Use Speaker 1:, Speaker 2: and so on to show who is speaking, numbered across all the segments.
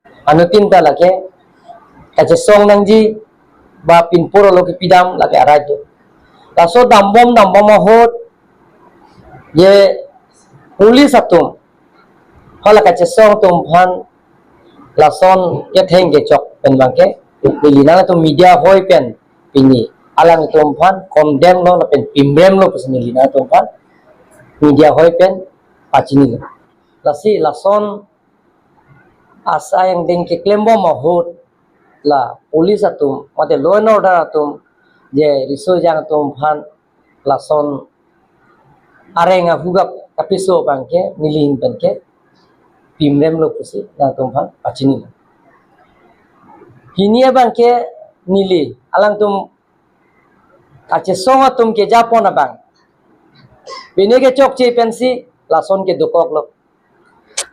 Speaker 1: anu tinta lake kace song nangji ba pinpuro lo ke pidam lake arajo la so dambom mahot ye pulis atum hala kace song tum phan la son ye theng ke chok pen bangke lina tu media hoi pen pini alang tum phan condemn lo pen pimrem lo pesni lina tum phan media hoi pen pachini la si la son asa yang deng ke klembo mahut la pulis atum mate law and order atum je riso jang atum phan la son arenga hugap kapiso bangke nilin bangke pimrem lo pusi na atum phan pachini hinia bangke nili alang tum kache song atum ke japon abang bine ke chok che pensi la son ke dukok lo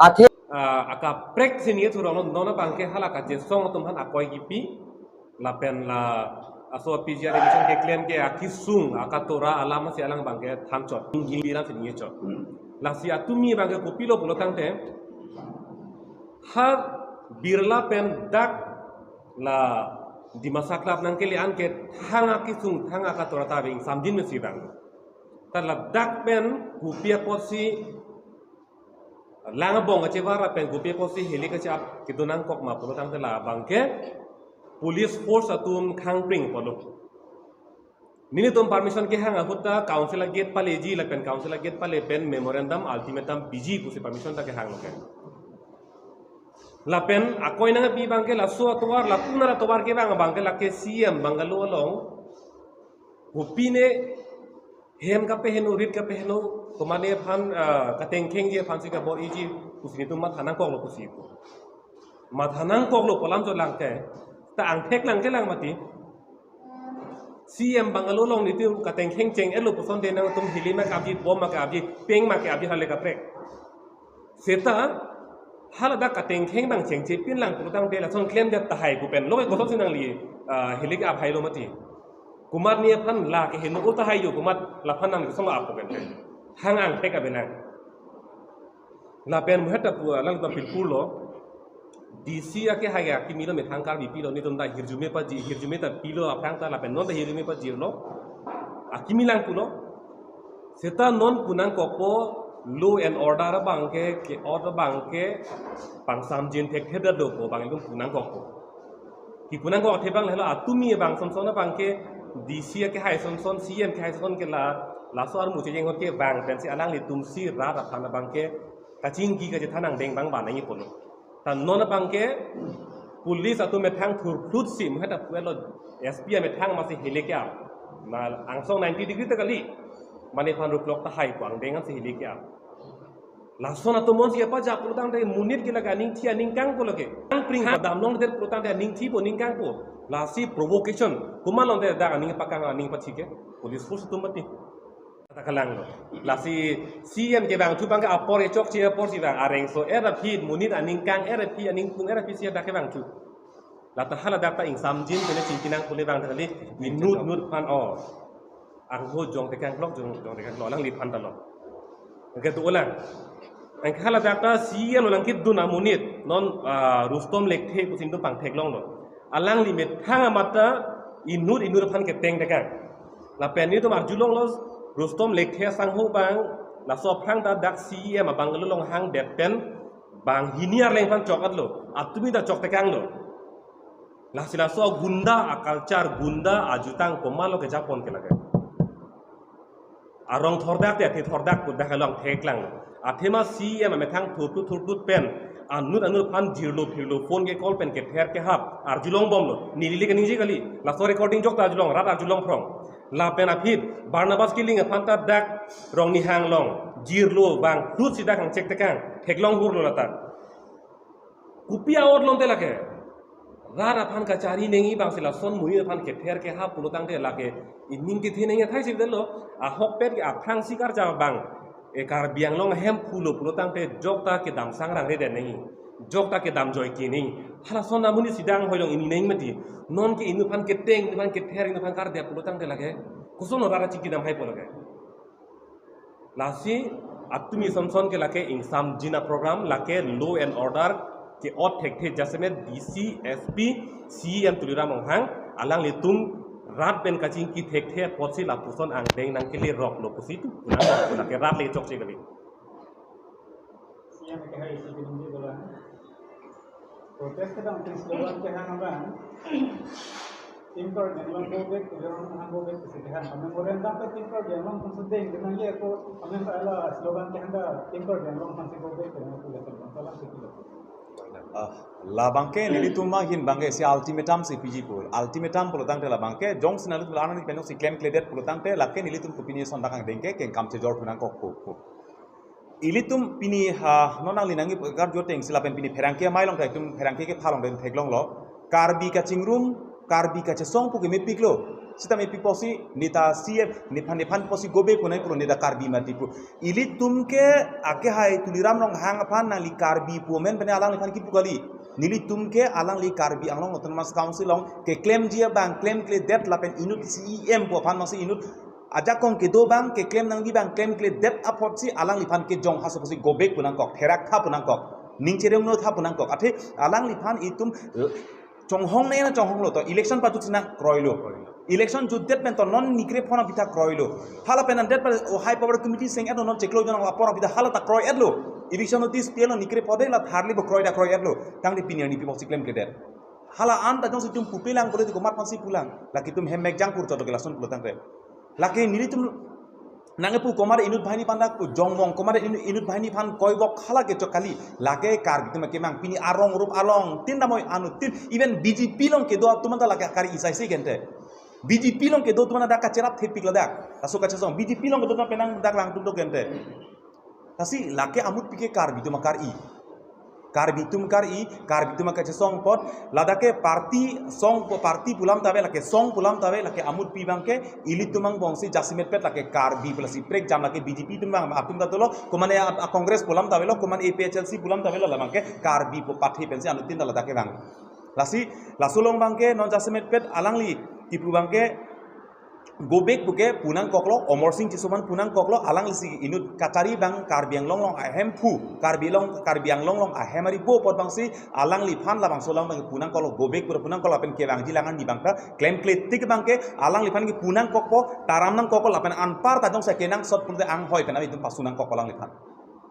Speaker 1: athe
Speaker 2: aka prek sini tu rono nona bangke hala ka jesong tum han akoi gipi la pen la aso pijia revision ke claim ke akisung aka tora alama si alang bangke thamchot ngilira sini chot la si atumi bangke kopilo bulotang te ha birla pen dak la di masa klub nang keli anke thanga kisung thanga ka tora ta bing samjin me si bang la dak pen kupia posi langa bong ache wara pen gupe posi heli ka chap kidunang kok ma pulo tang la bangke police force atum khang pring polo nini tum permission ke hanga hutta council gate pale ji la pen council gate pale pen memorandum ultimatum biji kusi permission ta ke hang loke la pen akoi na bi bangke la so atwar la puna la towar ke bang bangke la ke cm bangalo long upine hem ka peheno rit ka peheno kumane phan kateng kheng je phan sika bor iji kusini tu mathanang kok lo kusi ko mathanang kok lo polam jo langte ta ang thek lang ke lang mati cm bangalo long ni tu kateng kheng cheng elo poson de nang tum hili ma ka ji bom ma ka ji peng ma ka ji hale ka prek seta hala da kateng kheng bang cheng che pin lang tu tang de la son claim de ta hai ku pen lo ko so sinang li hili ka phai lo mati kumat ni phan la ke henu uta hai yo kumat la phan nang so ma ap ko pen hang ang peka benang la pen muhata pu lang to pilpul lo dc ake haya ki milo me thangkar bi pilo ni tonda hirjume ta pilo apang ta la pen non ta hirjume pa jirlo akimi lang pulo seta non punang kopo law and order bangke ke order bangke pangsam jin thek theda do ko bang lum punang kopo ki punang ko the bang la atumi bang som sona bangke dc ake hay som son cm ke hay son ke la laso ar muche jeng ke bang pensi alang li tumsi ra ra thana bangke kaching gi ka je thanang deng bang ba nai polo ta non bangke police atu me thang thur thut sim hata puelo sp me thang ma si hele kya na angsong 90 degree takali mane phan ru clock ta hai kwang deng si hele kya laso na to mon si apa ja pulutang de munit ki laga ning thia ning kang polo ke ang pring dam long der pulutang de ning thi po ning kang po la si provocation kumalon de da ning pakang ning pa thike police force tu mati kalang lo lasi cm ke bang tu bang ka apor e chok che apor si bang areng so era phi munit aning kang era phi aning pung era phi sia da ke bang tu la ta hala da ta ing samjin pele chinkinang pole bang thali min nut phan o ang ho jong te kang blok jong te kang lo lang li phan ta lo ke tu olang ang hala da ta cm lo lang kit dun amunit non rustom lekhe ku sing tu pang thek long lo alang li met thanga mata inut phan ke teng te kang la pen ni tu mar julong lo Rustom lekhe sang ho bang la so phang da dak si ma bang lo long hang det pen bang hiniar leng phan chokat lo atumi da chok te kang lo la sila so gunda culture gunda ajutang komal lo ke japon ke lage arong thordak te thordak ku da long thek lang athema si ma me thang thur pen anur phan jirlo phirlo phone ke call pen ke ther ke hap arjulong bom lo nilili ke ninji kali la so recording jok ta arjulong rat arjulong from la pen apit barnabas killing phanta dak rong ni hang long jirlo bang khut sida khang chek tekang theklong hur lo lata kupia or lom te lake rara phan ka chari nengi bang sila son mui phan ke ther ke ha pulutang te lake ining ke thineng thai sib delo a hok pet ke a phang sikar ja bang e kar biang long hem phulo pulutang te jokta ke dam sang rang re de nei jokta ke dam joy ki nei hala son na muni sidang hoilong ini nei mati non ke inu phan ke teng phan ke ther inu phan kar de pulutang te lake kusono rara chiki dam hai pologe lasi atumi samson ke lake insam jina program lake law and order ke ot thek the jasmet DC SP CM tuliram ong hang alang li tum rat ben kaching ki thek the potsi la puson ang deng nang ke li rok lo pusi tu kuna ke rat le chok che gali
Speaker 3: CM ke hai isi binji bola protest ke dang tin slogan ke hang aban timper denlong bobek tujuan hang bobek kesedihan kami moren dapat timper denlong konsedeng dengan ye ko kami ala slogan ke handa timper denlong konsi bobek dengan tu level masalah sekilo
Speaker 4: la bangke nili tumma hin bangke si ultimatum si PG pol ultimatum pol tangte la bangke jong sinal tu lana ni penok si claim cledet pol tangte lakke nili tum kupini sondakang dengke ken kam se jor tunang kok ko ilitum pini ha nonang linangi gar joteng silapen pini pherangke mailong thai tum pherangke ke phalong den theklong lo karbi ka chingrum karbi ka chesong pu ke me piklo sita me piposi nita CF niphan posi gobe kunai pro nita karbi matipu ilitum ke ake hai tuliram rong hang aphan na li karbi pu men bene alang liphan ki pugali nili tumke alang li karbi anglong autonomous council long ke claim jia bang claim kle det lapen inut CEM pu phan masi inut aja kong ke do bang ke claim nang di bang claim kle det apot si alang liphan ke jong haso posi gobe kunang kok therak tha punang kok ningchereng no tha punang kok ate alang liphan itum chonghong ne na chonghong lo to election pa tutina kroilo election juddet men to non nikre phona pitha kroilo hala pen and that high power committee sing edo non cheklo jona apora pitha hala ta kroy edlo election notice pelo nikre pode la tharli bo kroy edlo tang di pinian ni people claim kedet hala an ta jong situm pupilang bole ko mat pansi pulang laki tum hem megjang pur to gelason pulutang re laki nili tum nange pu komare inut bahini pandak pu jongmong komare inut bahini pan koibok khala ke chokali lake kar bitum ke mang pini arong rup along tin damoy anu tin even BJP long ke do tumanta lake kari isai se gente BJP long ke do tumana dak kacerap thepik ladak tasu kace song BJP long ke do penang dak lang tum do gente tasi lake amut pike kar bitum kar i kar bitum kace song pot ladake party song po party pulam tabe lake song pulam tabe lake amut pi bangke ilitumang bongsi jasimet pet lake kar bi plus prek jam lake BJP tumang atum datolo komane congress pulam tabe lo komane APHLC pulam tabe lo lamangke kar bi po pathi pensi anutin ladake bang lasi lasulong bangke non jasimet pet alangli tipu bangke gobek buke punang koklo omor sing cisuman punang koklo alang lisi inut kacari bang karbiang long ahem pu karbiang long ahemari bo pot bangsi alang li phan la bang solang bang punang koklo gobek pura punang koklo apen ke bang jilangan di bangka claim kletik bangke alang li phan ki punang kokko taram nang kokko apen anpar tajong sa kenang sot punte ang hoi penami tum pasunang kokko lang li phan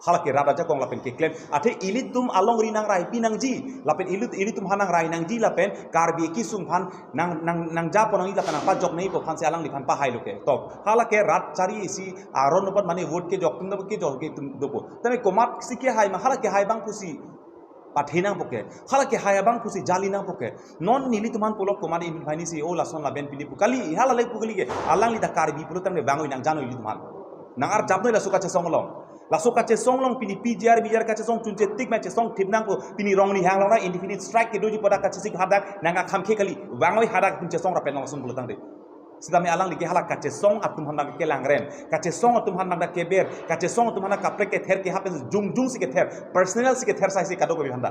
Speaker 4: halake rada jakong lapen ke claim ate ilitum along rinang rai pinang ji lapen ilitum hanang rai nang ji lapen karbi ki sung phan nang japonang ila kana pajok nei po phan se alang li phan pa hai loke top halake rat chari isi aron nopat mane vote ke jok tum ke jok ke tum dopo tame komat sike hai ma halake hai bang pusi pathinang poke halake hai bang pusi jalinang poke non nili tuman polok komade in bhaini si o lason la ben pili pukali hala lai pukali ke alang li da karbi pulutan ne bangoi nang jano ili tuman nangar japnoi la suka che songlong laso kace songlong pini bijar kace song chunche tik ma che song tipnang ko pini rongni hanglong na indefinite strike ke doji poda kace sik hadak nanga khamke kali wangoi hadak chunche song rapen langsung bulutang de sidami alang ligi halak kace song atum handak ke langren kace song atum handak ke ber kace song atum handak kaprek ke ther ke hapen jung sik ke ther personal sik ke ther sai sik kado ko bi handa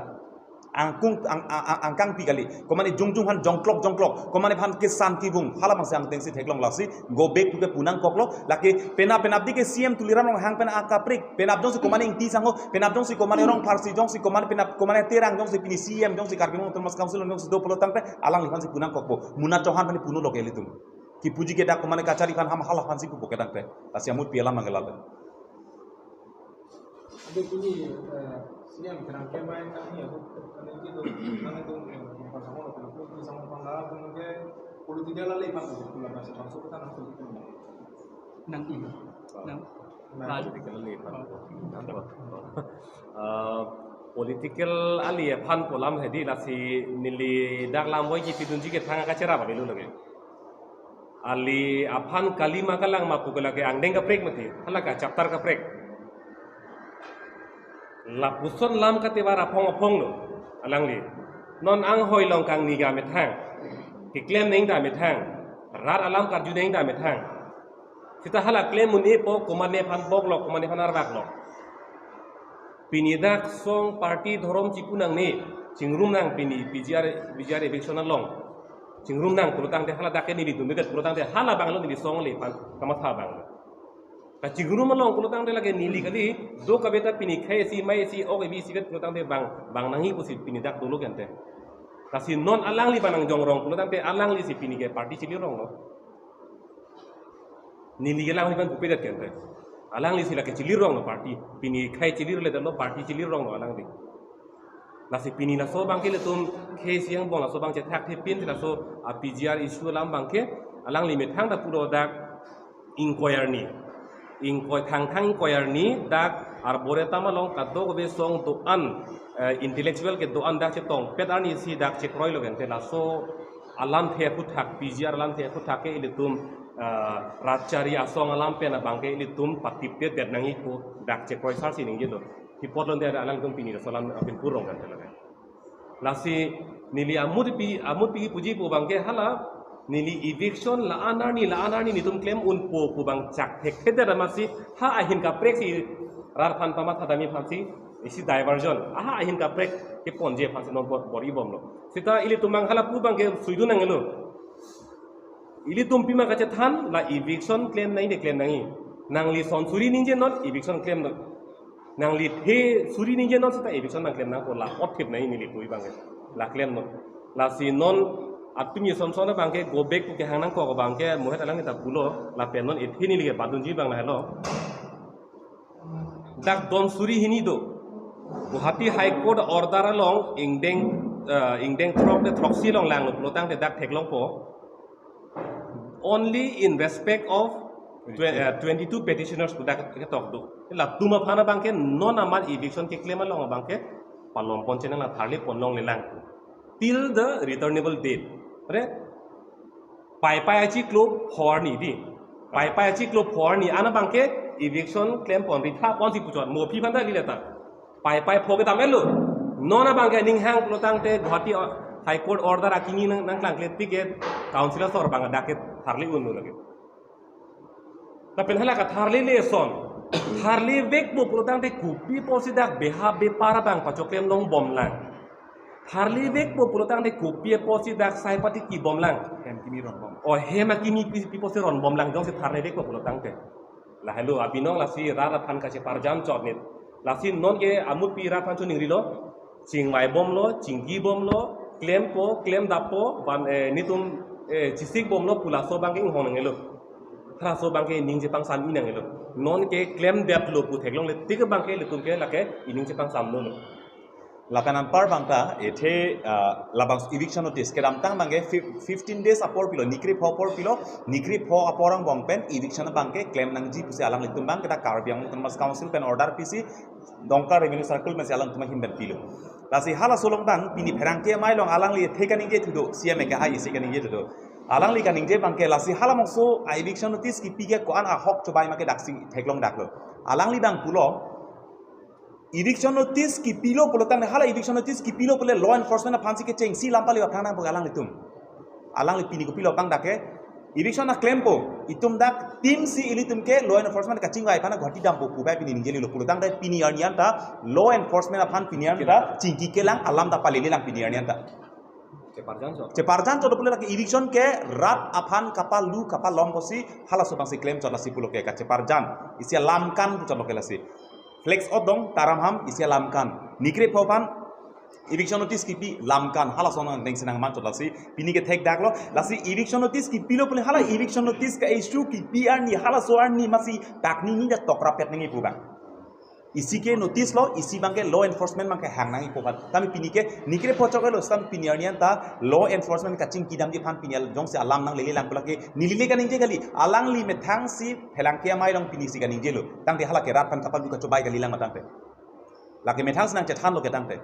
Speaker 4: angkang pigali komane jung han jongklok komane phan ke santi bung hala mang sang tengsi theklong lasi go back to ke punang koklo laki penap di ke CM tuliram long hang pen akaprik penap jong si komane ingti sango penap jong si komane rong farsi jong si komane penap komane terang jong si pini CM jong si karbimo termas council jong si do polotang pe alang li phan si punang kokbo munat johan pani punu lo ke litum ki puji ke dak komane kacari phan ham hala phan si pu ke dak pe asi amut piala mangalal
Speaker 3: ade kini CM kerang kemai kami aku itu nang itu pasang orang itu sama panggal kemudian politiknya lalai pan itu bulan masih masuk ke tanah politik
Speaker 5: nang ini nang
Speaker 2: political ali political ali pan polam hedi lasi nili dak lamboy ki pidunji ke thanga kacera ba belu lage ali aphan kalima kalang mapugala ke angdeng ka prek mati halaka chapter ka prek lapuson lam ka tewara phong lo alang li non ang hoi long kang niga met hang ki claim ning da met hang rat alam kar ju ning da met hang kita hala claim mun e po komane phan bok lo komane phan arbak lo pinidak song party dhorom chikunang ni chingrum nang pini bijar election long chingrum nang purutang te hala dakeni di dumigat purutang te hala banglo ni song le pan kamatha bang Kaciguru malong pulo tang de lagi nili kali do kabeta pini khai si mai si ok bi si ket pulo tang de bang nangi ko si pini dak dulu kan te kasi non alang li banang jong rong pulo tang te alang li si pini ke party cili rong no nili ke lang li ban pupedat kan te alang li si la ke cili rong no party pini khai cili le lo party cili rong no alang di la si pini na so bang ke le tum khai siang bong la so bang che thak the pin la so a PGR issue lam bang ke alang li me thang da pulo dak inquiry ni ingkoi thang inquiry ni dak arbore tamalong kaddo be song to an intellectual ke do an dak che tong pet ani si dak che kroi lo gen te la so alam the khu thak PGR alam the khu thak ke ilitum rachari asong alam pe na bangke ilitum patip pe det nangi ko dak che kroi sar si ning ge do ti potlon de alang tum pini so lam apin purong kan te la si nili amut pi puji pu bangke hala nili eviction la anar ni tum claim un po bang chak thek theder masi ha ahin ka prek si rar phan pama thadami phansi isi diversion aha ahin ka prek ke ponje phansi non bori bomlo sita ili tumang hala pu bang ke suidu nangelo ili tum pima ka che than la eviction claim nai de claim nangi nangli son suri ninje not eviction claim no nangli the suri ninje not sita eviction na claim na ko la othip nai nili pui bang la claim no la si non Atumi somsona bangke go back ke hanang ko bangke mohet alang kita pulo la penon ethini lige badunji bang na hello dak don suri hini do Guwahati High Court order along ingdeng trop de troxy long lang lo tang de dak theklong po only in respect of 22 petitioners to dak ke tok do la tuma phana bangke non amar eviction ke claim along bangke palom ponchen na tharli ponlong le lang till the returnable date Re, pai achi club horni di, pai achi club horni, ana bangke eviction claim pon ritha pon si puchon, mo pi panda lileta, pai phoge tamelu, nona bangke ning hang plotang te Guwahati High Court order akini nang klangklet tiket, councilor sor banga daket tharli unu lagi. Tapi hala ka tharli le son, tharli vek bo plotang te kupi posi dak beha be para bang pachoklem long bom lang. Harli vek po pulotang de kopie posi dak sai pati ki bom lang
Speaker 4: hem kimi ron bom
Speaker 2: o hema kimi pi posi ron bom lang jong se tharne vek po pulotang te la hello abinong la si rara phan ka che parjam chot net la si non ke amut pi ra phan chu ning ri lo ching mai bom lo chinggi bom lo claim dapo ban nitum chisik bom lo pula so bang ing hon ngelo thra so bang ke ning je pang san mi ngelo non ke claim dep lo pu theklong le tik bang ke le tum ke la ke ining je pang sam lo
Speaker 4: Lapanan par bangta ethe labang eviction notice ke ramtang bangge 15 days apor pilo nikri pho aporang bongpen eviction bangke claim nangji puse alang litum bang kita karbiang temas council pen order pc dongka revenue circle mesi alang tuma himben pilo lasi hala solong bang pini pherangke mailong alang li thekaning ge thudo cm ke ha isi kaning ge thudo alang li kaning je bangke lasi hala mongso eviction notice ki pige ko an a hok chobai make daksing theklong daklo alang li bang pulo eviction notice ki pilo polotang hala eviction notice ki pilo pole law enforcement na phansi ke cheng si lampali wa phana alang litum alang li pini ko pilo bang dake eviction na claim po itum dak team si ilitum ke law enforcement ka chingwai phana Guwahati dam po bai pini ninjeli lo polotang dai pini arnian ta law enforcement na phan pini arnian ta chingki ke lang alam da palele lang pini arnian ta ceparjan chot pole laki eviction ke rat aphan kapal lu kapal lom posi hala so bang si claim chot la si pulo ke ka ceparjan isia lamkan chot lo ke la si flex odong taramham isia lamkan nikre phopan eviction notice ki pi lamkan hala sona deng senang man chotasi pini ke thek daklo lasi eviction notice ki pilo pole hala eviction notice ka issue ki pr ni hala so ar ni masi takni ni da tokra pet ningi puba isi ke notice lo isi bangke law enforcement bangke hangnangi pobat tami pini ke nikre phochok lo sam piniarnian ta law enforcement ka ching kidam di phan pinial jong se alam nang lele lang pula ke nilile ka ninje gali alang li me thang si phelang ke mai long pini si ka ninje lo tang de hala ke rat phan kapal du ka chobai gali lang matang te lake me thang snang che than lo ke tang te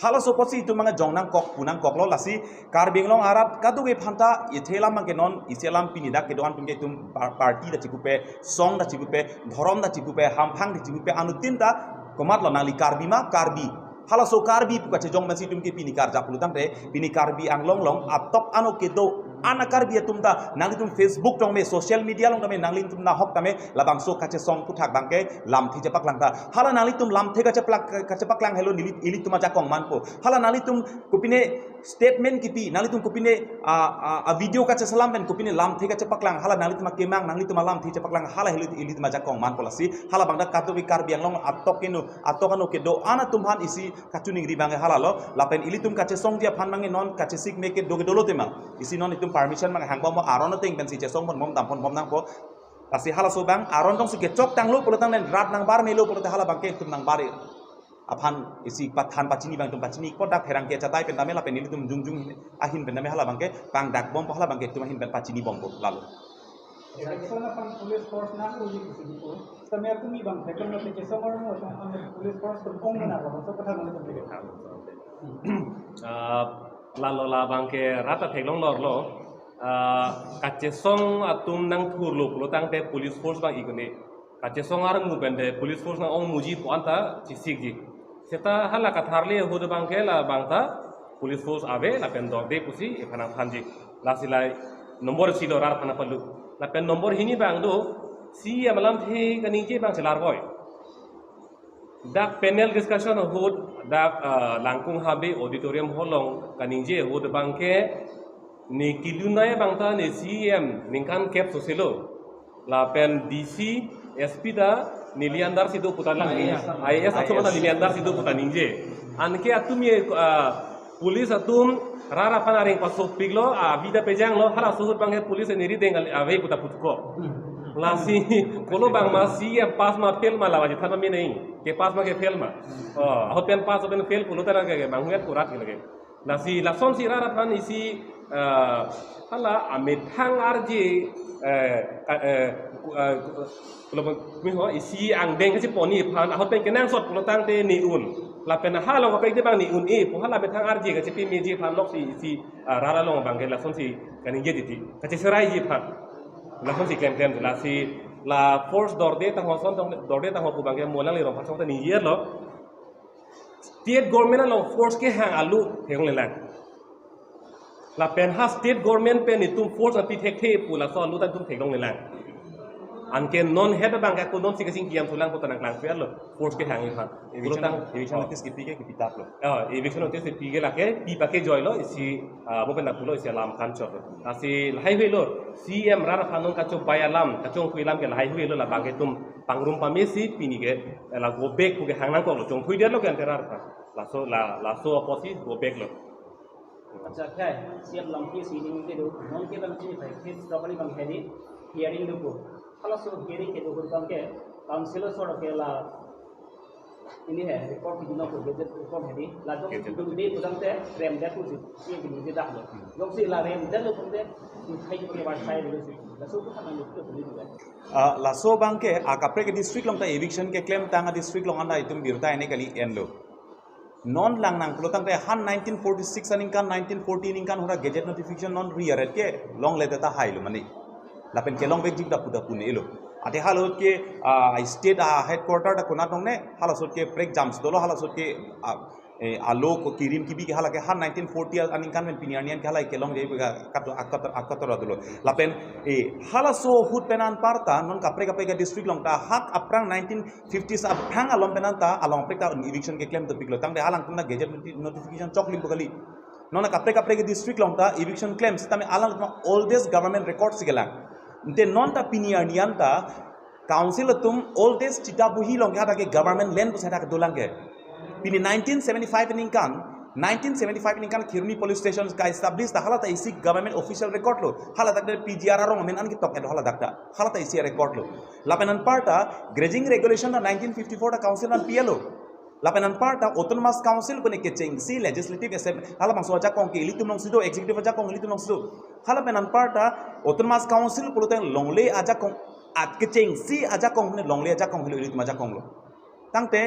Speaker 4: hala so posi tu manga jongnang kok punang kok lo lasi karbing long arat kadu ge phanta ithelam mangke non iselam pini dak ke doan pingke tum party da chikupe song da chikupe dhorom da chikupe hamphang da chikupe anu tinta komat lo nali karbima karbi hala so karbi puka che jong masi tum ke pini kar japulu tang re pini karbi ang long long atop anu ke do ana karbi tumta nangli tum Facebook tong me social media long tame nangli tum na hok tame labang so kache song puthak bangke lam thi japak lang ta hala nangli tum lam the kache pak lang hello nili ili tuma jakong manpo hala nangli tum kupine statement kipi nangli tum kupine a video kache salam ben kupine lam the kache pak lang hala nangli tum kemang nangli tum lam thi japak lang hala hello ili tuma jakong manpo lasi hala bangda kato bi karbi ang long atokano ke do ana tumhan isi kachuning ri bange hala lo lapen ili tum kache song dia phan mangi non kache sik make do dolo tema isi non itum permission mang hang mo aron ting ben si che song mon mom tam pon mom nang po pasti hala so bang aron tong si ke chok tang lo polotang nen rat nang bar melo polot hala bang ke tum nang bar aphan isi pathan pachini bang tum pachini ko dak herang ke chatai pen dame la pen ili tum jung ahin pen dame hala bang ke pang dak bom hala bang ke tum ahin ben pachini bom ko lalu
Speaker 5: Sana pang police force na uji ko sa mer tumi bang thekon na ke somar mo sa police force tum ong na ko so pathan na tum
Speaker 2: lalu la bangke rata teglong lor lo kace song atum nang thur lo polotang te police force bang ikone kace song ar mu bende police force na ong muji poanta chisik ji seta hala katharle hod bangke la bangta police force ave la pen dog de pusi ekhana thanji la silai nomor silo rar phana palu la pen nomor hini bang do si amalam the kani je bang selar boy dak panel discussion hod dak langkung habe auditorium holong kaninje hod bangke ni kilunai bangta ni CM ningkan cap soselo la pen DC SP da niliandar sido putalang IS atau mana niliandar sido putaninje anke atumi police atum rara panaring pasok piglo vida pejang lo hala suhut bangke police niri dengal ave puta putko lasi kolo bang masih yang pas ma fail ma lawa jitha mi nahi ke pas ma ke fail ma ho pen pas open fail pulo tara ke bang huat kurat ke lage lasi lason si rara pan isi hala amethang arji pulo mi ho isi ang deng ke poni pan ho pen ke nang sot pulo tang te ni un la pen hala lo pe de bang ni un e pu hala methang arji ke pi mi ji pan lok si rara lo bang ke lason si kaning je diti ke serai ji pan langsung si klaim la si la force dorde tang hoson tang dorde tang hoku bangke molang le rom pasong ta ni yer lo state government lo force ke hang alu theng le lang la pen ha state government pen ni tum force api thek the pu la so lu ta tum thek long le lang anke non head bangka ko non sikasing kiam tulang ko tanang lang fer lo force ke hang ifan
Speaker 4: eviction notice ki pige ki pitap lo
Speaker 2: eviction notice se pige la ke pi pa ke joy lo isi mopen na pulo isi alam kan chot asi highway lo CM rar phanon ka chok bay alam ka chong khuilam ke highway lo la bangke tum pangrum pamesi pini ke la go back ku ke hangnang ko lo chong khui der lo ke anterar la so oposi go back lo
Speaker 6: अच्छा क्या है CM lanky seating के दो नॉन के bunchy factory property bunk है दी हियरिंग दो kalau so hearing ke dokur bangke councilor sort of la ini hai report ki dina ko budget report hai la jong ki du de budang te rem da ku si ki ni da lo jong si la rem da lo pun de khai ki ba sai de si la so ko kana lo ko ni du
Speaker 4: la so bangke akapre ke district long ta eviction ke claim tanga district long anda itum birta ene kali en lo non lang nang pelotang te han 1946 aningkan 1914 ingkan hora gazette notification non reared ke long le ta high lo mani lapen ke long big da puda pune elo ate halot ke state headquarter da kona tong ne halasot ke break jams dolo halasot ke alo ko kirim ki bi ke hala ke han 1940 aningkan men pinianian ke hala ke long jei kato akator dolo lapen halaso hut penan parta non kapre ke district long ta hak aprang 1950s aprang alom penan ta along prek ta eviction ke claim to biglo tang de halang tuna gazette notification choklim bokali non kapre ke district long ta eviction claims tame alang oldest government records gelang nte non ta pinianian ta council tum oldest chita buhi long ka ke government land ko sa dolang ke pini 1975 in Kirni police station ka establish ta halata isi government official record lo halata de PGR rong men an ki tok hala dakta halata isi record lo lapenan parta grazing regulation na 1954 ta council an PLO lapenan parta autonomous council ko ne ke cheng si legislative assembly hala bang so ja kong ke ilitum nong sido executive ja kong ilitum nong sido hala penan parta autonomous council ko teng longle aja kong at ke cheng si aja kong ne longle aja kong ilitum aja kong lo tangte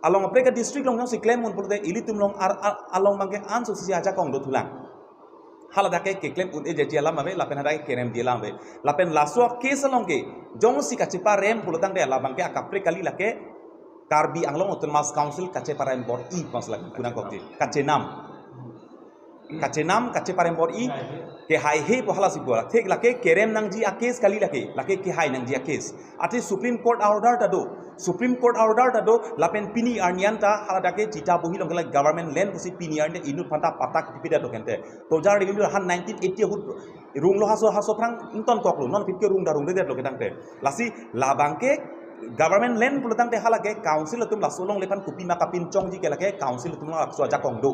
Speaker 4: along apreka district long si claim mun purde ilitum long along bangke anso si aja kong do tulang hala dake ke claim un eje alam ave lapen hada ke rem dilam ve lapen laso case along ke jong si kachipa rem pulutang de la bangke akapre kali lake karbi anglong autonomous council kache para import I pasla kunang kokti kache nam kace nam kace parembor I ke hai he pohala sipura thek lake kerem nang ji a case kali lake ke hai nang ji a case ati Supreme Court order ta do lapen pini arnianta haladake cita bohi long government land pusi pini arne inu phanta patak tipida do kente to jar inu han 1980 hut rung lo haso prang inton koklo non pitke rung de lo ketangte lasi labangke government land pulutang te halake council tum la solong lepan kupi makapin chong ji ke lake council tum la so ja kong do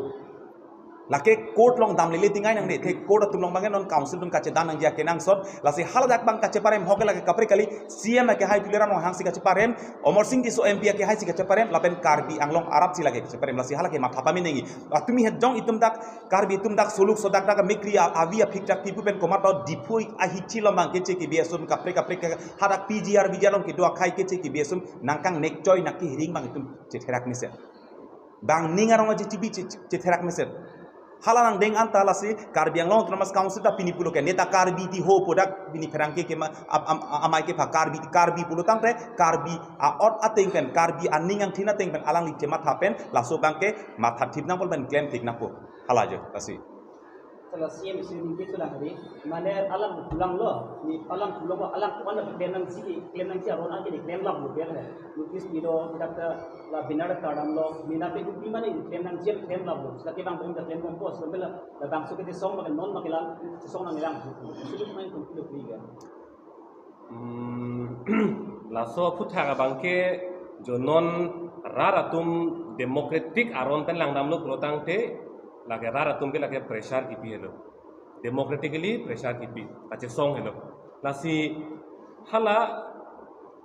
Speaker 4: lake court long dam lele tingai nang ne the court tum long bangen non council tum kache dan nang ja kenang sot lasi haladak bang kache parem hoke lake kapre kali CM ke hai pilera no hangsi kache parem Omar Singh ki so MP ke hai si kache parem lapen karbi anglong arab si lake kache parem lasi halake ma thapa mi nengi atumi het jong itum dak karbi tum dak soluk so dak mikri avia fiktak tipu pen komato dipui ahichi lomang keche ki biasum kapre hadak PGR long ki do khai keche ki biasum nangkang nek joy nakki hiring bang itum chetherak mise bang ningarong ji tibi chetherak mise halanang deng anta lasi karbi ang long tramas council ta pinipulo ke neta karbi ti ho podak bini ferangke ke amai ke pa karbi pulo tangte karbi a ot ateng pen karbi aning ang thina teng pen alang li kemat hapen laso bangke matha thip nang pol ben claim tik napo halaje lasi
Speaker 6: Kalau CM sini gitu lah hari, mana alam pulang lo, ni alam pulang lo alam mana claim nang si aron aja di claim lah bukan ya, lukis video kita la binar kadam lo, mina pe kupi mana claim nang si claim lah bu, sekarang bang bang claim kompos, sampai la bang suka di song makan non makilan, song nang hilang, sudah main kupi lo beli kan.
Speaker 2: Laso putha ka bangke jonon raratum democratic aron pen langdam lo protang te lage raratum ke lage pressure kipi helo democratically pressure kipi ache song helo lasi hala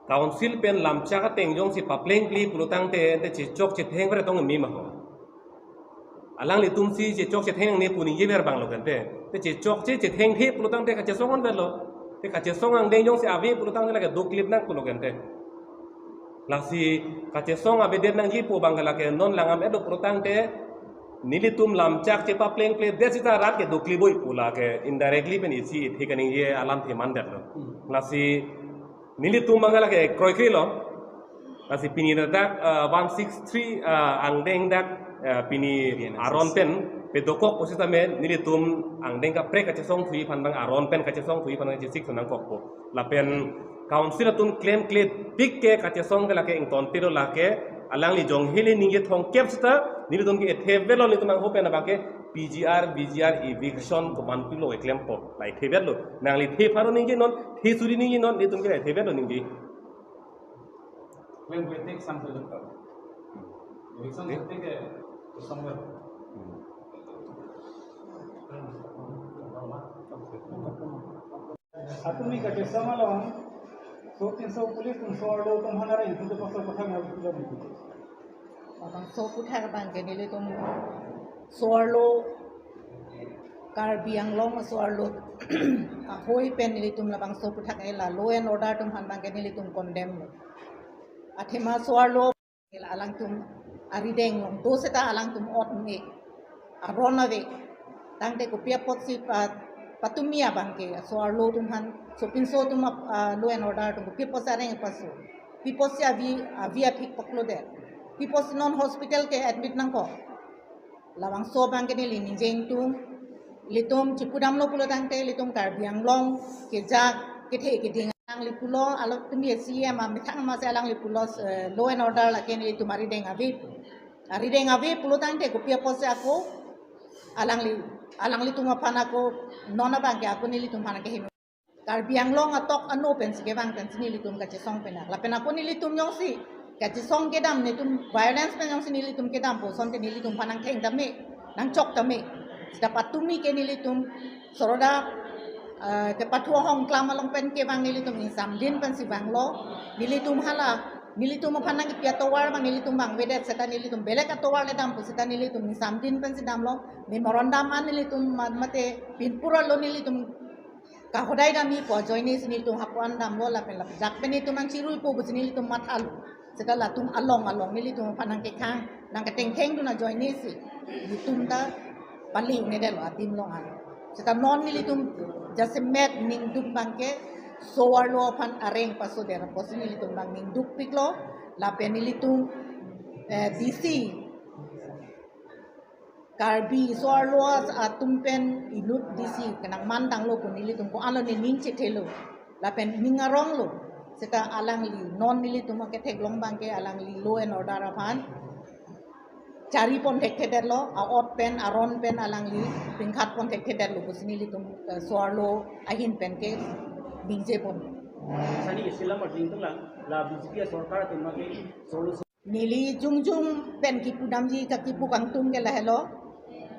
Speaker 2: council pen lamcha ka tengjong si papleng pli protang te chi chok chi theng bre tong mi ma ho alang li tum si chi chok chi theng ne puni ye ber bang lo kan te chi chok chi theng the protang te ka che song on ber lo te ka che song ang deng jong si ave protang te lage do clip nang kulo kan te lasi ka che song ave den nang ji po bang la ke non langam edo protang te nilitum lamchak chepa playing play desita rat ke dokli boy pula ke indirectly pen isi thikani ye alam theman derlo lasi nilitum mangala ke kroikri lo lasi pini dak 163 angdeng dak pini aron pen pedokok posita me nilitum angdeng ka pre ka chesong thui phandang aron pen ka chesong thui phandang jisik sunang kokko la pen council atun claim big ke ka chesong ke la ke ington tiro la ke alang li jong hili ninge thong kepsta nilitum ki ethevelo ni tumang hopen abake PGR eviction ko manpilo eklempo lai thevelo nang li thefaro ninge non thesuri ninge non litum ki ethevelo ninge
Speaker 3: when we take sample of eviction take somewhere
Speaker 5: atumi kache samalong so 300 pulis tum sordo tum hanara itu to pasal kotha ngal puja ni
Speaker 7: Abang so putha bang ke nile tum sorlo karbi ang long sorlo hoi pen nile tum labang so putha ke la law and order tum han bang ke nile tum condemn athema sorlo la alang tum arideng long do seta alang tum ot nge arona ve tangte ko pia pot si patumia bang ke sorlo tum han so pinso tum law and order tum pia posareng pasu pipos ya via pik poklo de pipos non hospital ke admit nang ko lawang so bang ke ni linjeng tu litum chipudam lo pulo tangte litum karbiang long ke jak ke the ke ding ang lipulo alo tumi sia ma mithang ma se alang lipulo law and order la ke ni litum ari deng avi pulo tangte ko pia pos ako alang litum apana ko nona bang ke ako ni litum pana ke karbiang long atok ano pen sige bang pen sini litum ka chesong penak la pen ako ni litum yong si ka chesong ke dam ni tum violence pen yong sini litum ke dam po son te ni litum panang theng dam me nang chok dam me dapat tumi ke ni litum soroda ke pathu hong klam along pen ke bang ni litum ni samdin pen si bang lo ni litum hala ni litum panang ke pia towar bang ni litum bang vedet seta ni litum belek atowar le dam po seta ni litum ni samdin pen si dam lo memorandum an ni litum mate pinpura lo ni litum kahodai dami po join ni sini tum hapuan dam lo la pen la jak pen itu mang cirui po bu sini tum matal setelah tum along ni litum panang ke kang nang ke teng tu na join ni si litum da paling ne de lo atim lo an setelah non ni litum jasemet ning duk bangke sowar lo pan areng paso de po sini litum bang ning duk piklo la pen ni litum DC Karbi soarlo tumpen ilut disi kenang mandang lo kun nili tumko alo ni ning cetelo lapen ningarong lo seta alang li non nili tuma ke tek long bangke alang li law and order apan cari pon tek tek lo a ot pen a ron pen alang li pingkat pon tek tek lo kus nili tum soarlo ahin pen ke ningje pon
Speaker 6: sani Islam arding tulang la BJP sarkar tumma ke solution
Speaker 7: nili jungjung pen ki pudamji ka ki pukang tum ke la hello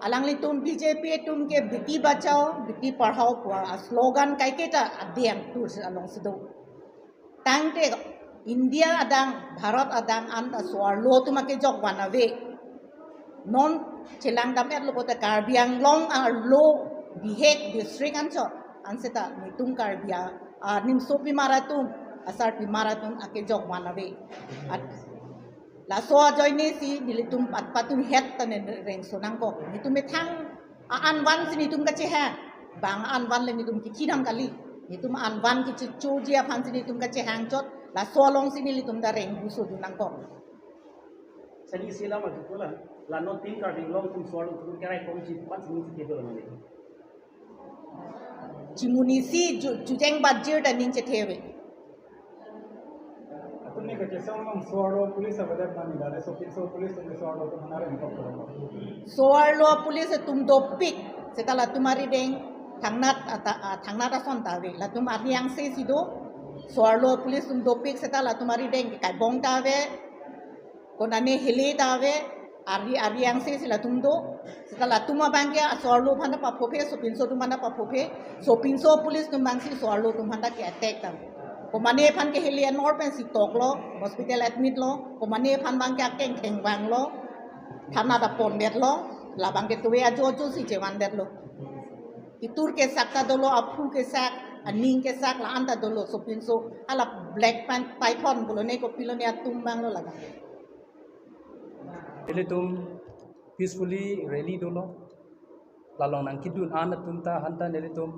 Speaker 7: alang li tum BJP tum ke biti bachao biti parhao kwa slogan kai ke ta adiang tur along sido tangte India adang Bharat adang an soarlo tum ke jok wanawe non chelang damet lo kota Karbi Anglong lo bihek district ancho anseta nitum Karbia nim sopi maratum asar pi maratum ake jok wanawe at la soa joine si nilitum patum het tan reng sonang ko nitum thang an wan si nitum ka che ha bang an wan le nitum ki khinam kali nitum an wan ki chu jia phan si nitum ka che hang chot la so long si nilitum da reng bu so dunang ko
Speaker 6: sani Islam arding tulang la non tin carding long tum soarlo tum kerai kom chi pan sini ke do ngale
Speaker 7: Cimunisi jujeng budget dan ning cethewe
Speaker 5: तुमने कच्चे सोंग सोआरो पुलिस अवदर मानी डाले सो पुलिस तुमने सोआरो तो हमारे इनको करो
Speaker 7: soarlo pulis tum dopik setala tumari deng thangnat ason tawe la tum ariang se sido soarlo pulis tum dopik setala tumari deng kai bong tawe konane hili tawe ariang se sila tum do setala tuma bangya soarlo phanda pa phophe so pinso tum phanda pa phophe so pinso pulis tum bangsi soarlo tum phanda ke attack tam komane phan ke heli nor pen si tok lo hospital admit lo komane phan bang ka keng keng bang lo thana da pon bet lo la bang ke tuwe ajo si jewan bet lo itur ke sakta dolo aphu ke sak aning ke sak la anta dolo so pinso ala black pan python bolo ne ko pilone atum bang lo laga
Speaker 8: ele tum peacefully rally dolo lalong nang kidun ana tumta hanta nele tum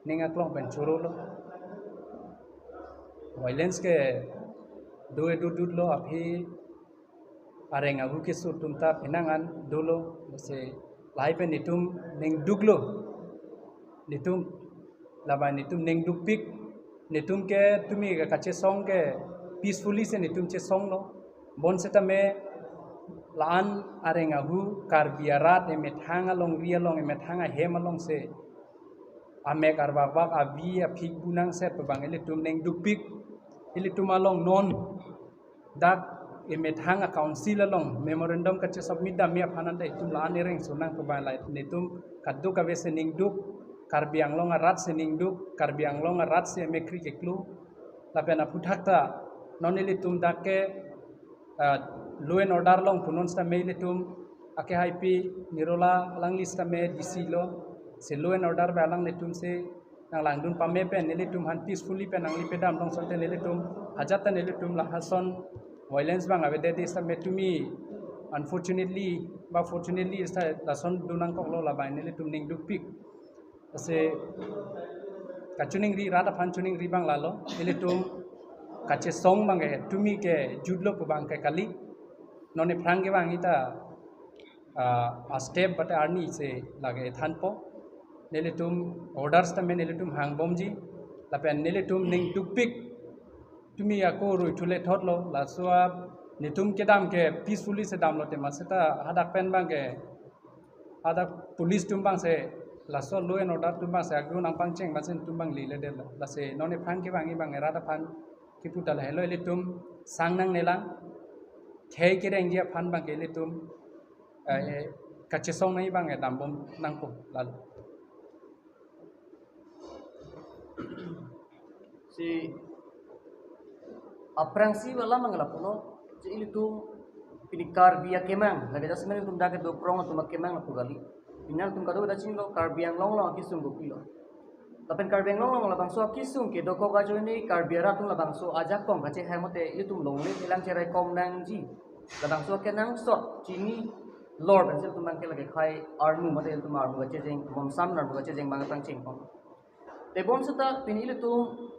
Speaker 8: ninga klong pen choro lo violence ke do lo abhi areng agu ke su tumta penangan dolo se lai pe nitum ning duglo nitum laba nitum ning dupik nitum ke tumi ka kache song ke peacefully se nitum che song lo bon seta me laan areng agu karbiarat e methanga long ria long e methanga hema long se ame karbak abi aphik bunang se pabang ele tum ning dupik ele tum along non dak e methanga council along memorandum kache submit da mia phanan dai tum laan ereng sunang pabang lai nitum kaddu ka wese ning dup Karbi Anglong rat se ning dup Karbi Anglong rat se mekri keklu lapena puthakta non ele tum dakke law and order long punon sta mail tum ake haipi nirola lang list me dc lo se law and order balang letum se nang langdun pame pe nele tum han peacefully pe nang li pe dam long sonte nele tum hajata nele tum la hason violence bang ave de sta me tumi unfortunately ba fortunately sta la son dunang kok lo la ba nele tum ning du pik se kachuning ri rata phan chuning ri bang la lo nele tum kache song bang e tumi ke judlo pu bang ke kali none frange bang ita a step but arni se lage thanpo neletum orders ta men neletum hang bomji la pen neletum ning dupik tumi ako roi thule thotlo la soa nitum ke dam ke peacefully se dam lote maseta hadak pen bang ke hadak police tum bang se la so law and order tum bang se agru nang pang cheng masen tum bang li le de la se none phan ke bang i bang era da phan ki putal hello neletum sang nang nelang thei ke reng dia phan bang ke neletum kache song nai bang e dam bom nang ko la
Speaker 1: si aprangsi wala mangala puno si ilitum pinikar biya kemang lagi das men tum dake do prong tum kemang tu gali pinal tum kado da ching lo karbiang long long kisung go pilo tapen karbiang long long labang so kisung ke do ko ga joini karbiara tum labang so ajak kong ga che hamote ilitum long le ilang cerai kom nang ji labang so kenang sot chini lord ansel tum bang ke lagi khai armu mate tum armu ga che jeng bom sam nar ga che jeng bang tang ching kom tebon seta pinil tum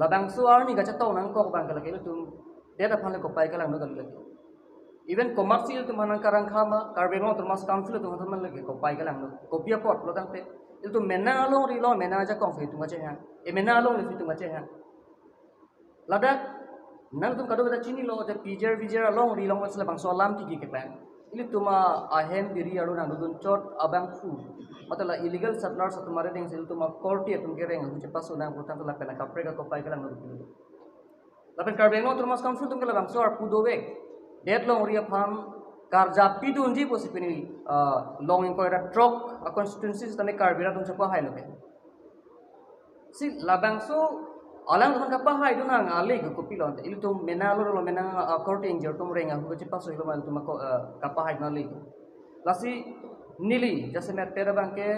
Speaker 1: labang so arni ga chatau nang kok bang ka lagi tum deda phan le ko pai ka lang no gal lagi
Speaker 6: even komersil tu mana karang kama karbeno termas council tu teman lagi ko pai kalang ko pia pot lo tang te itu mena along ri lo mena aja kong fitu ngace ha e mena along le fitu ngace ha lada nan tu kado beta chini lo ja pijer along ri long wasla bang solam ki ke plan ili tuma ahem diri aru nan dun chot abang fu matala illegal settlers tumare ding sil tuma courti tum ke reng je paso nang putan la pena kapre ka ko pai kalang lo pilu lapen karbeno termas council tum ke la bang so ar pudo we det long ria pham karja pidun ji posipini long in koira truck a constituency tane karbira tum chapa hai loke si labang so alang thon kapa hai du nang ale ko pilon il tum menalo lo menang court injure tum renga ko chipa so lo mal tum kapa hai na le lasi nili jase met pera bangke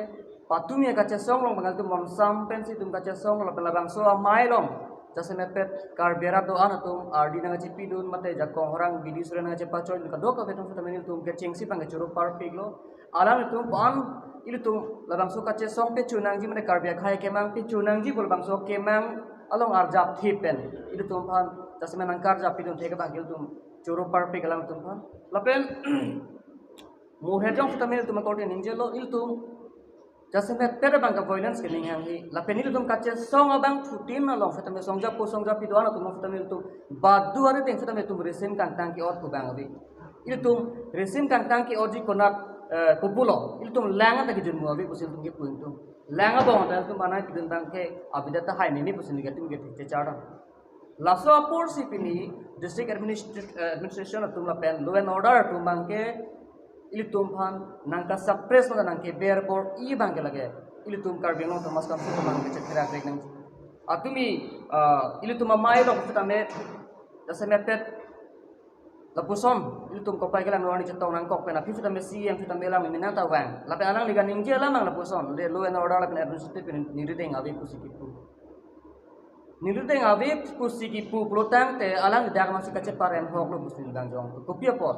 Speaker 6: patumi ka chesong long bangal tum monsam pensi tum ka chesong lo labang so mai long jase mepet karbera do anatum ardi na chipi dun mate jakong orang bidi sura na chepa choy ka do ka betum futa menil tum ke chengsi pang churu par piglo alam tum pan ilu tum labang so ka che song pe chunang ji mane karbia khai kemang pe chunang ji bol bang so kemang along arjap thipen ilu tum pan jase menang karja pidun theka bang tum churu par pig alam tum pan lapen muhejong futa menil tum ko te ninjelo ilu tum jase met pera bang ka violence ke ning hangi la penil tum kache song abang futin na long fatame songja pidoana tum fatame tum badu are teng fatame tum resin kan tang ki or ku bang abi il tum resin kan tang ki or ji konat populo il tum langa ta ki jun mu abi pusil tum ki puin tum langa bong ta tum bana ki dun tang ke abidata hai ni pusil ki tum ke chara laso apor si pini district administration tum la pen law and order tum bang ke ili tum phan nangka suppress na nangke bear por I bang ke lage ili tum karbeno thomas kam tum mang ke chakra krek nang atumi ili tum mai lo futame jase mepet la pusom ili tum ko pai ke lang wani chetong nang kok pena fifu tame CM fifu tame lang mina ta wang la pe alang liga ningje la mang la pusom de law and order la pen administrative ni rideng abi kusikipu niluteng abi kusikipu plotang te alang dak masih kace parem hok lo muslim dang jong ko pia pot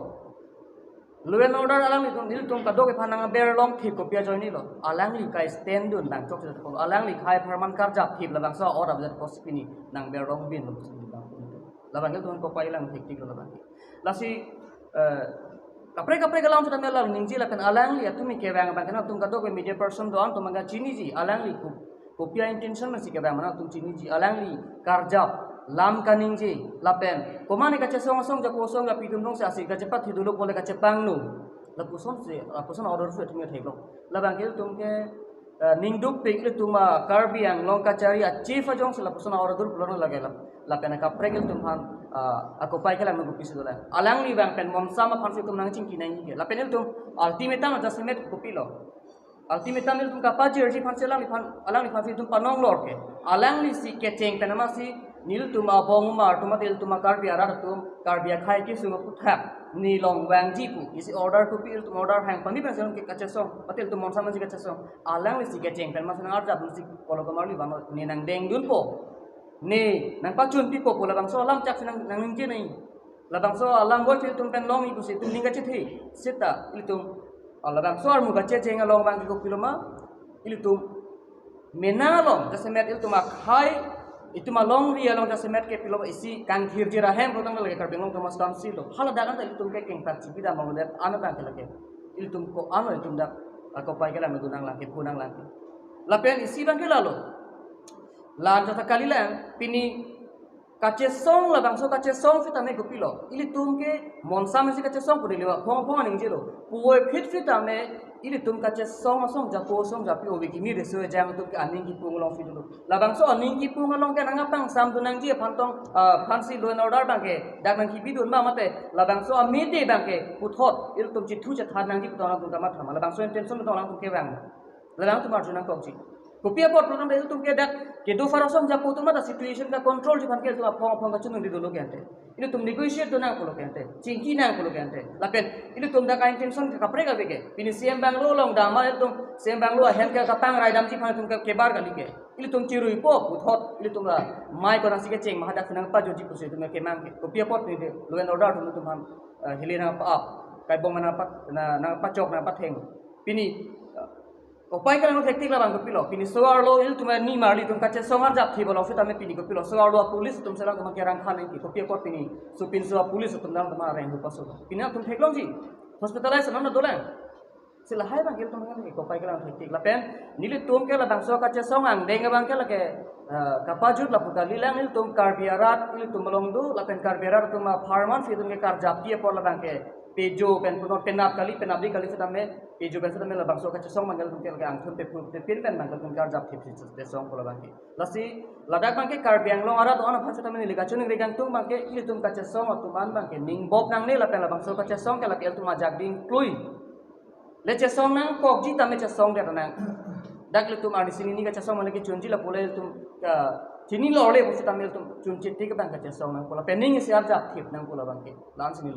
Speaker 6: law and order alang li tum tum ka do ke phanang ber long thip ko pia join ni lo alang li kai stand dun dang chok ko alang li khai pharman kar jap thip la bang so order of that possibly nang ber long bin lo muslim dang la bang tum ko pai lang thik tik lo bang la si kapre galam sudah melang ningji la kan alang li atumi ke bang bang kana tum ka do ke media person do an tum ga chini ji alang li ko pia intention masih ke bang mana tum chini ji alang li kar jap lam kaning ji lapen komane ka chesong song ja ko song ga pidum dong sa si ga cepat hiduluk boleh ka cepang nu la puson order fu tumia thelo la bang kel tum ke ningduk pek le tuma karbiang long ka cari a chief ajong sa la puson order dur pulan lage la pen ka pregel tum han ako pai kala nu pis dola alang li bang pen mom sama phan tum nang ching kinai ni la pen tum ultimate na jasmet kopilo ultimate mil tum ka pa jersey phan selang li phan alang li phan tum panong lor ke alang li si ke cheng pen ma si nil tuma bong mar tuma del tuma karbia ra tum karbia khai ki sunga puthak ni long wang ji pu isi order to pil tum order hang pani pen ke kacha song patel tum monsa manji kacha song alang li si ke cheng pen ma sang arja bun si polo ka marli bang ni nang deng dun po ni nang pa chun pi po la bang so lam chak nang nang je nei la bang so alang bo til tum pen long i pu si tum ninga che thi sita il tum la bang so ar mu ka che cheng long bang ki ko piloma il tum menalong jasemet il tum khai itu malong ria long jasemet ke pilo isi kang khir jira hem rotang lage kar bengong thomas kam silo hala dagan ta itum ke keng tak cipida mangulet ana ta lage itum ko ano itum dak ko pai kala medunang lage punang lage lapen isi bang kelalo lan jata kalilang pini kache song la bangso kache song fita me gopilo ili tum ke monsa me si kache song pudi lewa phong ning jero puoi fit ame ili tum kache song ja po song ja pi obi kimi reso jang tum ke aning ki pung long fitu la bangso aning ki pung long ke nanga pang sam dunang ji phantong phansi law and order bang ke dak nang ki bidun ma mate la bangso amite bang ke puthot il tum chi thu cha than nang ji putong tum ka ma thama la bangso intention tum lang tum ke bang la bang tum arjunang kok ji kopia pot program itu tum ke dak ke do farasong ja po tum da situation ka control ji phan ke tum phong ka chunung di do lo ke ante ini tum negotiate do nang ko lo ke ante chingki nang ko lo ke ante lapen ini tum da ka intention ka kapre ka bege ini CM Banglo long da ma tum CM Banglo hen ka kapang rai dam ji phan tum ke bar ka like ini tum cirui po puthot ini tum la mai ko nang si ke cheng ma da phunang pa jo ji puse tum ke mang ke kopia pot ni de law and order tum han hilena pa up kai bong na pa chok na pa theng pini
Speaker 9: Opai kan hektik lah bang kepilo, pini soal lo il tuh ni marli tuh kaca songar jap thi bola ofit ame pini kepilo soal lo polis tuh serang tuh kerang khan ini, kopi kot pini, supin soal polis tuh dalam tuh marah yang lupa so, pini tuh heklong sih, hospitalize nana dolan, silahai bang il tuh mengenai opai kan hektik, lapen nili tuh ke lah bang soal kaca songang, dengar bang ke lah ke kapajut lah putar lilang il tuh karbiarat il tuh melongdu, lapen karbiarat tuh ma farman fit tuh ke karjap dia por lah bang ke pejo pen punon penap kali penabli kali setame pejo pen setame labang so kaca song mangal tum kel gang tum te pin pen mangal tum kar jap tip te song pola bangki lasi ladak bangke kar biang long ara to ana phasa tame ni liga chuni regang tum bangke ili tum kaca song atu man bangke ning bob nang ne la pen labang so kaca song kala kel tum ajak ding klui le che song nang kok ji tame che song de nang dak le tum ari sini ni kaca song man ki chunji la pole tum chini lo le phasa tame tum chunji tik bang kaca song nang pola pening si arjak tip nang pola bangke lan sini